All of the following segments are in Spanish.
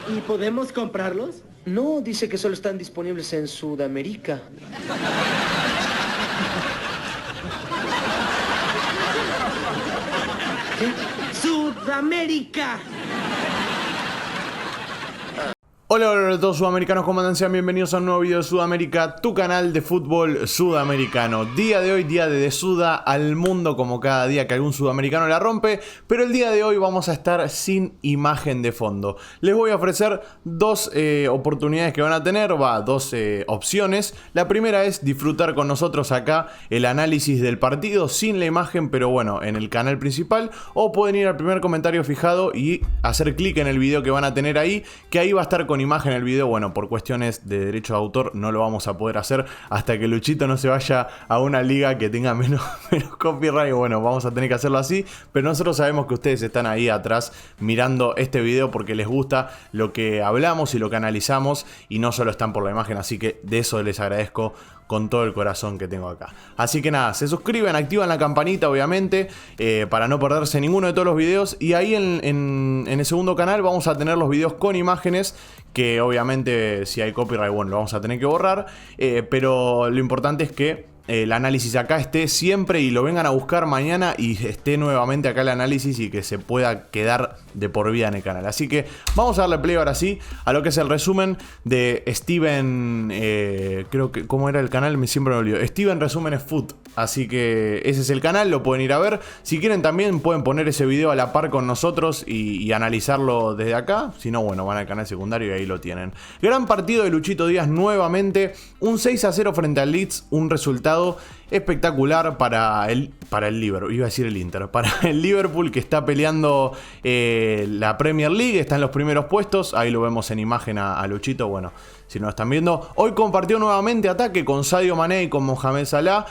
¿Y podemos comprarlos? No, dice que solo están disponibles en Sudamérica. ¿Qué? ¡Sudamérica! Hola, hola a todos sudamericanos, ¿cómo andan? Sean bienvenidos a un nuevo video de Sudamérica, tu canal de fútbol sudamericano. Día de hoy, día de Suda al mundo, como cada día que algún sudamericano la rompe. Pero el día de hoy vamos a estar sin imagen de fondo. Les voy a ofrecer dos oportunidades que van a tener, dos opciones. La primera es disfrutar con nosotros acá el análisis del partido sin la imagen, pero bueno, en el canal principal. O pueden ir al primer comentario fijado y hacer clic en el video que van a tener ahí, que ahí va a estar con imagen el video. Bueno, por cuestiones de derecho de autor no lo vamos a poder hacer hasta que Luchito no se vaya a una liga que tenga menos copyright. Bueno, vamos a tener que hacerlo así, pero nosotros sabemos que ustedes están ahí atrás mirando este video porque les gusta lo que hablamos y lo que analizamos y no solo están por la imagen, así que de eso les agradezco con todo el corazón que tengo acá. Así que nada, se suscriben, activan la campanita obviamente para no perderse ninguno de todos los videos. Y ahí en el segundo canal vamos a tener los videos con imágenes, que obviamente si hay copyright, bueno, lo vamos a tener que borrar, pero lo importante es que el análisis acá esté siempre y lo vengan a buscar mañana y esté nuevamente acá el análisis y que se pueda quedar de por vida en el canal. Así que vamos a darle play ahora sí a lo que es el resumen de Steven, creo que, ¿cómo era el canal? Siempre me olvido. Steven Resúmenes Foot. Así que ese es el canal, lo pueden ir a ver. Si quieren también pueden poner ese video a la par con nosotros y analizarlo desde acá. Si no, bueno, van al canal secundario y ahí lo tienen. Gran partido de Luchito Díaz nuevamente. Un 6-0 frente al Leeds, un resultado espectacular para el Liverpool, iba a decir el Inter, para el Liverpool, que está peleando la Premier League, está en los primeros puestos. Ahí lo vemos en imagen a Luchito, bueno, si no lo están viendo. Hoy compartió nuevamente ataque con Sadio Mané y con Mohamed Salah.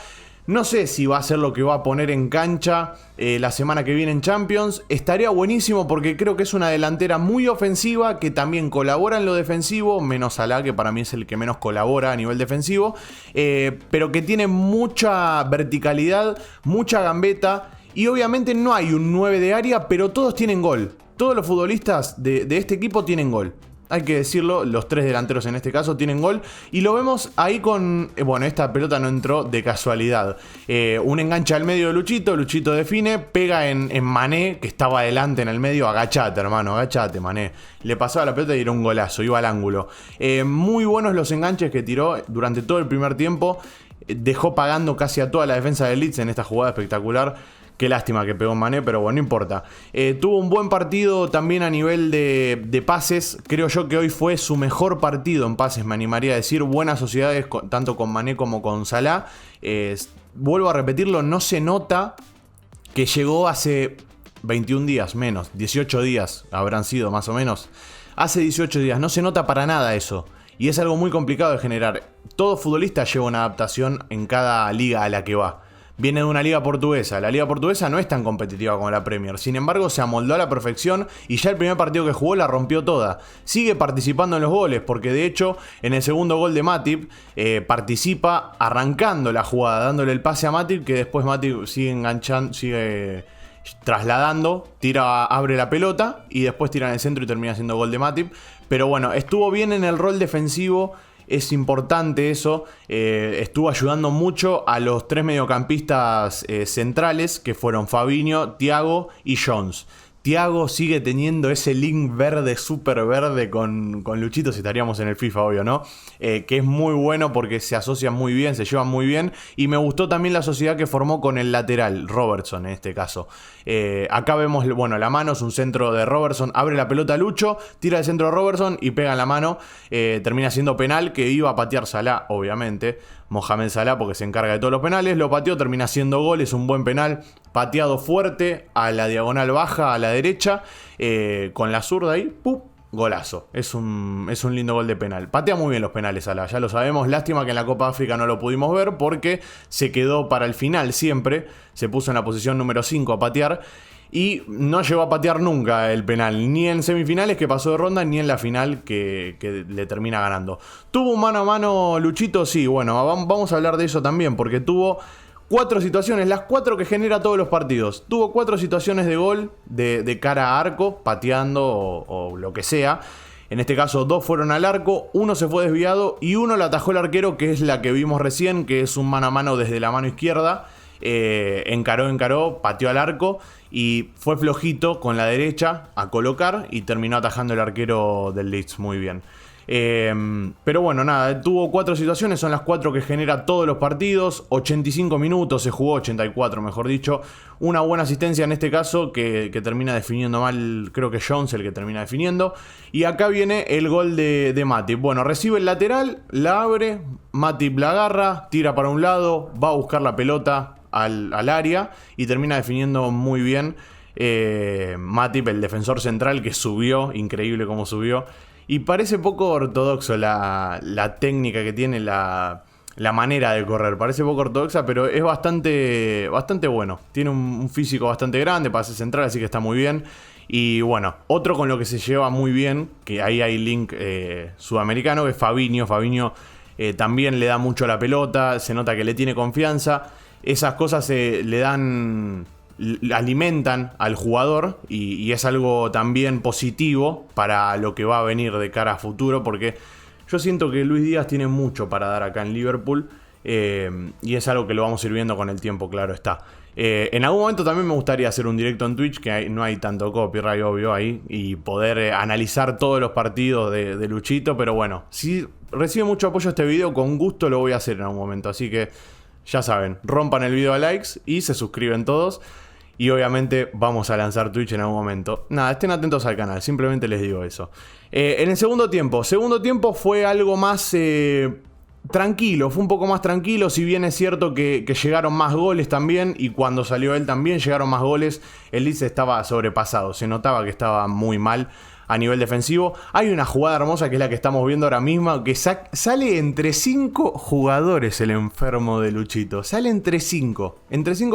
No sé si va a ser lo que va a poner en cancha la semana que viene en Champions. Estaría buenísimo porque creo que es una delantera muy ofensiva que también colabora en lo defensivo, menos Salah, que para mí es el que menos colabora a nivel defensivo, pero que tiene mucha verticalidad, mucha gambeta y obviamente no hay un 9 de área, pero todos tienen gol. Todos los futbolistas de este equipo tienen gol. Hay que decirlo, los tres delanteros en este caso tienen gol. Y lo vemos ahí con... Bueno, esta pelota no entró de casualidad. Un enganche al medio de Luchito. Luchito define, pega en Mané, que estaba adelante en el medio. Agachate, hermano, agachate, Mané. Le pasaba la pelota y era un golazo, iba al ángulo. Muy buenos los enganches que tiró durante todo el primer tiempo. Dejó pagando casi a toda la defensa de Leeds en esta jugada espectacular. Qué lástima que pegó Mané, pero bueno, no importa. Tuvo un buen partido también a nivel de pases. Creo yo que hoy fue su mejor partido en pases, me animaría a decir. Buenas sociedades, tanto con Mané como con Salah. Vuelvo a repetirlo, no se nota que llegó hace 21 días, menos, 18 días habrán sido más o menos. Hace 18 días, no se nota para nada eso. Y es algo muy complicado de generar. Todo futbolista lleva una adaptación en cada liga a la que va. Viene de una liga portuguesa. La liga portuguesa no es tan competitiva como la Premier. Sin embargo, se amoldó a la perfección y ya el primer partido que jugó la rompió toda. Sigue participando en los goles porque de hecho en el segundo gol de Matip participa arrancando la jugada, dándole el pase a Matip, que después Matip sigue enganchando, sigue trasladando, abre la pelota y después tira en el centro y termina siendo gol de Matip. Pero bueno, estuvo bien en el rol defensivo. Es importante eso, estuvo ayudando mucho a los tres mediocampistas centrales que fueron Fabinho, Thiago y Jones. Thiago sigue teniendo ese link verde, súper verde con Luchito, si estaríamos en el FIFA, obvio, ¿no? Que es muy bueno porque se asocian muy bien, se llevan muy bien. Y me gustó también la sociedad que formó con el lateral, Robertson en este caso. Acá vemos, bueno, la mano es un centro de Robertson, abre la pelota a Lucho, tira el centro de Robertson y pega en la mano. Termina siendo penal que iba a patear Salah, obviamente. Mohamed Salah, porque se encarga de todos los penales, lo pateó, termina siendo gol, es un buen penal, pateado fuerte a la diagonal baja, a la derecha, con la zurda ahí, ¡pum! Golazo. Es un lindo gol de penal. Patea muy bien los penales Salah, ya lo sabemos. Lástima que en la Copa África no lo pudimos ver porque se quedó para el final siempre, se puso en la posición número 5 a patear. Y no llegó a patear nunca el penal, ni en semifinales que pasó de ronda, ni en la final que le termina ganando. ¿Tuvo un mano a mano Luchito? Sí, bueno, vamos a hablar de eso también, porque tuvo 4 situaciones, las 4 que genera todos los partidos. Tuvo 4 situaciones de gol de cara a arco, pateando o lo que sea. En este caso 2 fueron al arco, 1 se fue desviado y 1 la atajó el arquero, que es la que vimos recién, que es un mano a mano desde la mano izquierda. Encaró, pateó al arco y fue flojito con la derecha a colocar y terminó atajando el arquero del Leeds muy bien. Pero bueno, nada, tuvo 4 situaciones, son las 4 que genera todos los partidos, 85 minutos, se jugó 84 mejor dicho, una buena asistencia en este caso que termina definiendo mal, creo que Jones el que termina definiendo, y acá viene el gol de Matip. Bueno, recibe el lateral, la abre, Matip la agarra, tira para un lado, va a buscar la pelota al área y termina definiendo muy bien. Matip, el defensor central que subió, increíble cómo subió. Y parece poco ortodoxo la técnica que tiene, la manera de correr. Parece poco ortodoxa, pero es bastante bueno. Tiene un físico bastante grande para ser central, así que está muy bien. Y bueno, otro con lo que se lleva muy bien, que ahí hay link sudamericano, es Fabinho. Fabinho también le da mucho a la pelota, se nota que le tiene confianza. Esas cosas le dan... alimentan al jugador y es algo también positivo para lo que va a venir de cara a futuro, porque yo siento que Luis Díaz tiene mucho para dar acá en Liverpool y es algo que lo vamos a ir viendo con el tiempo, claro está. En algún momento también me gustaría hacer un directo en Twitch, que no hay tanto copyright obvio ahí, y poder analizar todos los partidos de Luchito, pero bueno, si recibe mucho apoyo este video, con gusto lo voy a hacer en algún momento, así que ya saben, rompan el video a likes y se suscriben todos. Y obviamente vamos a lanzar Twitch en algún momento. Nada, estén atentos al canal, simplemente les digo eso. En el segundo tiempo fue algo más tranquilo, fue un poco más tranquilo. Si bien es cierto que llegaron más goles también, y cuando salió él también llegaron más goles, el Leeds estaba sobrepasado, se notaba que estaba muy mal a nivel defensivo. Hay una jugada hermosa que es la que estamos viendo ahora mismo, que sale entre 5 jugadores el enfermo de Luchito. Sale entre 5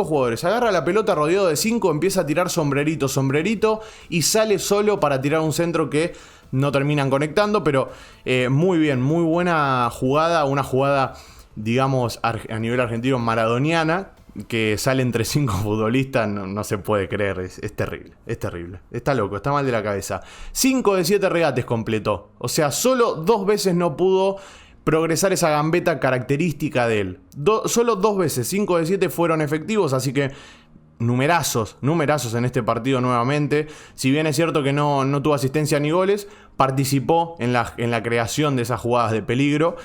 jugadores. Agarra la pelota rodeado de 5, empieza a tirar sombrerito y sale solo para tirar un centro que no terminan conectando, pero muy bien, muy buena jugada. Una jugada, digamos, a nivel argentino maradoniana, que sale entre 5 futbolistas, no se puede creer, es terrible, está loco, está mal de la cabeza. 5 de 7 regates completó, o sea, solo 2 veces no pudo progresar esa gambeta característica de él. Solo 2 veces, 5 de 7 fueron efectivos, así que numerazos en este partido nuevamente. Si bien es cierto que no tuvo asistencia ni goles, participó en la creación de esas jugadas de peligro,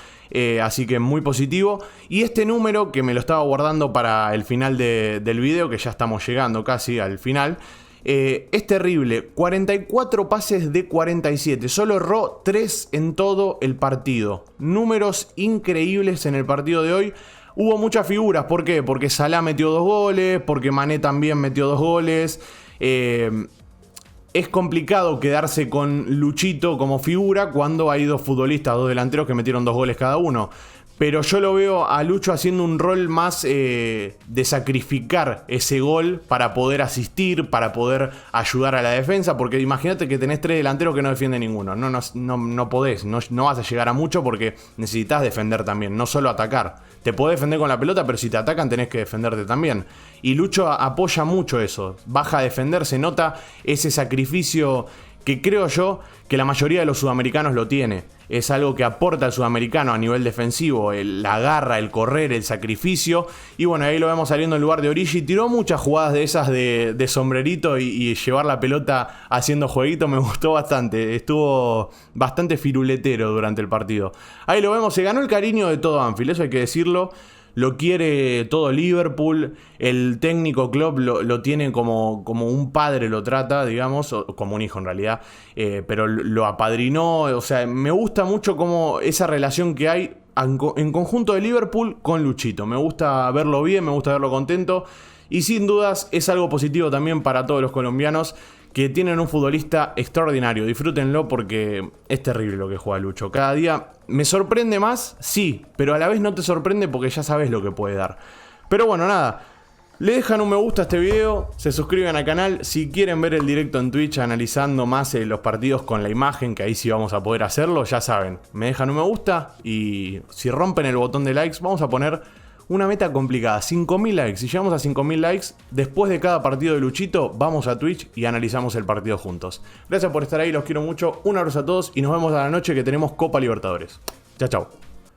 así que muy positivo. Y este número que me lo estaba guardando para el final del video, que ya estamos llegando casi al final, es terrible. 44 pases de 47, solo erró 3 en todo el partido. Números increíbles en el partido de hoy. Hubo muchas figuras, ¿por qué? Porque Salah metió 2 goles, porque Mané también metió 2 goles. Es complicado quedarse con Luchito como figura cuando hay 2 futbolistas, 2 delanteros que metieron 2 goles cada uno. Pero yo lo veo a Lucho haciendo un rol más de sacrificar ese gol para poder asistir, para poder ayudar a la defensa. Porque imagínate que tenés 3 delanteros que no defienden ninguno. No podés, no vas a llegar a mucho porque necesitas defender también, no solo atacar. Te podés defender con la pelota, pero si te atacan tenés que defenderte también. Y Lucho apoya mucho eso, baja a defender, se nota ese sacrificio que creo yo que la mayoría de los sudamericanos lo tiene. Es algo que aporta el sudamericano a nivel defensivo, la garra, el correr, el sacrificio. Y bueno, ahí lo vemos saliendo en lugar de Origi. Tiró muchas jugadas de esas de sombrerito y llevar la pelota haciendo jueguito. Me gustó bastante, estuvo bastante firuletero durante el partido. Ahí lo vemos, se ganó el cariño de todo Anfield, eso hay que decirlo. Lo quiere todo Liverpool, el técnico Klopp lo tiene como un padre, lo trata, digamos, o como un hijo en realidad, pero lo apadrinó, o sea, me gusta mucho como esa relación que hay en conjunto de Liverpool con Luchito. Me gusta verlo bien, me gusta verlo contento y sin dudas es algo positivo también para todos los colombianos que tienen un futbolista extraordinario. Disfrútenlo porque es terrible lo que juega Lucho. Cada día me sorprende más, sí, pero a la vez no te sorprende porque ya sabes lo que puede dar. Pero bueno, nada. Le dejan un me gusta a este video, se suscriben al canal. Si quieren ver el directo en Twitch analizando más los partidos con la imagen, que ahí sí vamos a poder hacerlo, ya saben. Me dejan un me gusta y si rompen el botón de likes, vamos a poner Una meta complicada, 5.000 likes. Si llegamos a 5.000 likes, después de cada partido de Luchito, vamos a Twitch y analizamos el partido juntos. Gracias por estar ahí, los quiero mucho. Un abrazo a todos y nos vemos a la noche que tenemos Copa Libertadores. Chao, chao.